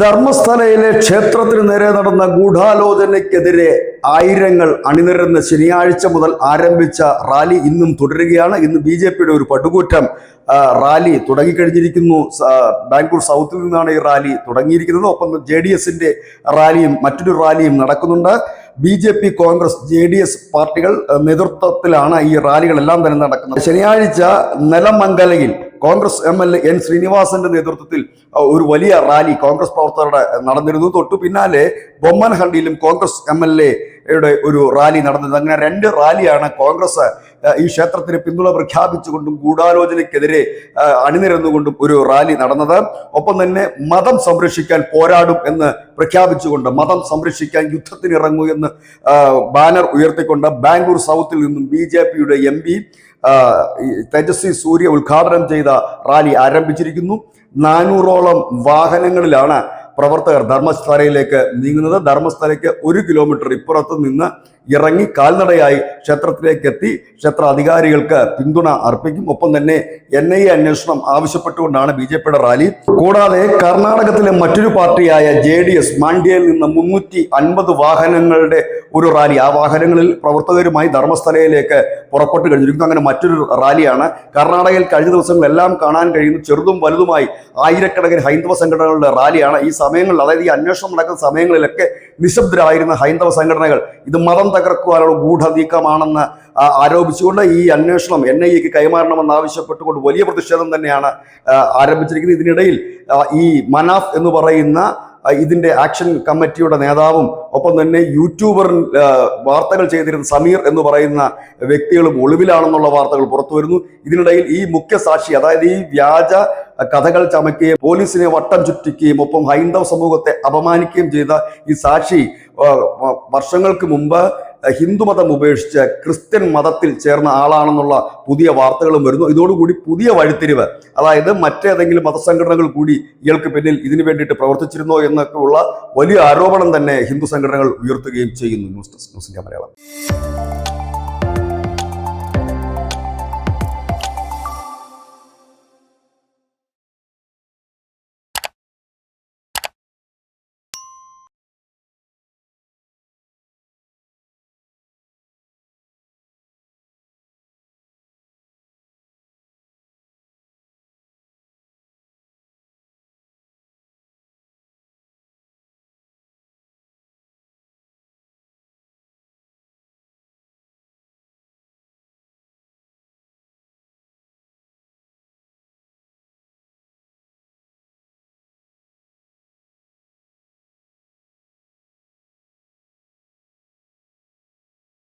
ധർമ്മസ്ഥലയിലെ ക്ഷേത്രത്തിന് നേരെ നടന്ന ഗൂഢാലോചനയ്ക്കെതിരെ ആയിരങ്ങൾ അണിനിരന്ന് ശനിയാഴ്ച മുതൽ ആരംഭിച്ച റാലി ഇന്നും തുടരുകയാണ്. ഇന്ന് BJPയുടെ ഒരു പടുകൂറ്റം റാലി തുടങ്ങിക്കഴിഞ്ഞിരിക്കുന്നു. ബാംഗ്ലൂർ സൗത്തിൽ നിന്നാണ് ഈ റാലി തുടങ്ങിയിരിക്കുന്നത്. ഒപ്പം JDSന്റെ റാലിയും മറ്റൊരു റാലിയും നടക്കുന്നുണ്ട്. BJP, കോൺഗ്രസ്, JDS പാർട്ടികൾ നേതൃത്വത്തിലാണ് ഈ റാലികളെല്ലാം തന്നെ നടക്കുന്നത്. ശനിയാഴ്ച നെലമംഗലയിൽ കോൺഗ്രസ് MLA N. ശ്രീനിവാസന്റെ നേതൃത്വത്തിൽ ഒരു വലിയ റാലി കോൺഗ്രസ് പ്രവർത്തകരുടെ നടന്നിരുന്നു. തൊട്ടു പിന്നാലെ ബൊമ്മൻഹള്ളിയിലും കോൺഗ്രസ് MLAയുടെ ഒരു റാലി നടന്നത്. അങ്ങനെ രണ്ട് റാലിയാണ് കോൺഗ്രസ് ഈ ക്ഷേത്രത്തിന് പിന്തുണ പ്രഖ്യാപിച്ചുകൊണ്ടും ഗൂഢാലോചനയ്ക്കെതിരെ അണിനിരന്നുകൊണ്ടും ഒരു റാലി നടന്നത്. ഒപ്പം തന്നെ മതം സംരക്ഷിക്കാൻ പോരാടും എന്ന് പ്രഖ്യാപിച്ചുകൊണ്ട് മതം സംരക്ഷിക്കാൻ യുദ്ധത്തിനിറങ്ങൂ എന്ന് ബാനർ ഉയർത്തിക്കൊണ്ട് ബാംഗ്ലൂർ സൗത്തിൽ നിന്നും BJPയുടെ MP തേജസ്വി സൂര്യ ഉദ്ഘാടനം ചെയ്ത റാലി ആരംഭിച്ചിരിക്കുന്നു. 400ഓളം വാഹനങ്ങളിലാണ് പ്രവർത്തകർ ധർമ്മസ്ഥലയിലേക്ക് നീങ്ങുന്നത്. ധർമ്മസ്ഥലയ്ക്ക് 1 കിലോമീറ്റർ ഇപ്പുറത്ത് നിന്ന് ഇറങ്ങി കാൽനടയായി ക്ഷേത്രത്തിലേക്ക് എത്തി ക്ഷേത്ര അധികാരികൾക്ക് പിന്തുണ അർപ്പിക്കും. ഒപ്പം തന്നെ NIA അന്വേഷണം ആവശ്യപ്പെട്ടുകൊണ്ടാണ് BJPയുടെ റാലി. കൂടാതെ കർണാടകത്തിലെ മറ്റൊരു പാർട്ടിയായ JDS മാണ്ഡ്യയിൽ നിന്ന് 350 വാഹനങ്ങളുടെ ഒരു റാലി, ആ വാഹനങ്ങളിൽ പ്രവർത്തകരുമായി ധർമ്മസ്ഥലയിലേക്ക് പുറപ്പെട്ടു കഴിഞ്ഞിരിക്കുന്നു. അങ്ങനെ മറ്റൊരു റാലിയാണ്. കർണാടകയിൽ കഴിഞ്ഞ ദിവസങ്ങളെല്ലാം കാണാൻ കഴിയുന്ന ചെറുതും വലുതുമായി ആയിരക്കണക്കിന് ഹൈന്ദവ സംഘടനകളുടെ റാലിയാണ്. ഈ സമയങ്ങളിൽ, അതായത് ഈ അന്വേഷണം നടക്കുന്ന സമയങ്ങളിലൊക്കെ നിശബ്ദരായിരുന്ന ഹൈന്ദവ സംഘടനകൾ ഇത് മതം തകർക്കുവാനുള്ള ഗൂഢനീക്കമാണെന്ന് ആരോപിച്ചുകൊണ്ട് ഈ അന്വേഷണം NIAക്ക് കൈമാറണമെന്ന് ആവശ്യപ്പെട്ടുകൊണ്ട് വലിയ പ്രതിഷേധം തന്നെയാണ് ആരംഭിച്ചിരിക്കുന്നത്. ഇതിനിടയിൽ ഈ മനാഫ് എന്ന് പറയുന്ന ഇതിന്റെ ആക്ഷൻ കമ്മിറ്റിയുടെ നേതാവും ഒപ്പം തന്നെ യൂട്യൂബർ വാർത്തകൾ ചെയ്തിരുന്ന സമീർ എന്ന് പറയുന്ന വ്യക്തികളും ഒളിവിലാണെന്നുള്ള വാർത്തകൾ പുറത്തു വരുന്നു. ഇതിനിടയിൽ ഈ മുഖ്യ സാക്ഷി, അതായത് ഈ വ്യാജ കഥകൾ ചമയ്ക്കുകയും പോലീസിനെ വട്ടം ചുറ്റിക്കുകയും ഒപ്പം ഹൈന്ദവ സമൂഹത്തെ അപമാനിക്കുകയും ചെയ്ത ഈ സാക്ഷി വർഷങ്ങൾക്ക് മുമ്പ് ഹിന്ദുമതം ഉപേക്ഷിച്ച് ക്രിസ്ത്യൻ മതത്തിൽ ചേർന്ന ആളാണെന്നുള്ള പുതിയ വാർത്തകളും വരുന്നു. ഇതോടുകൂടി പുതിയ വഴിത്തിരിവ്, അതായത് മറ്റേതെങ്കിലും മതസംഘടനകൾ കൂടി ഇയാൾക്ക് പിന്നിൽ ഇതിനു വേണ്ടിയിട്ട് പ്രവർത്തിച്ചിരുന്നോ എന്നൊക്കെയുള്ള വലിയ ആരോപണം തന്നെ ഹിന്ദു സംഘടനകൾ ഉയർത്തുകയും ചെയ്യുന്നു. News desk, news India Malayalam.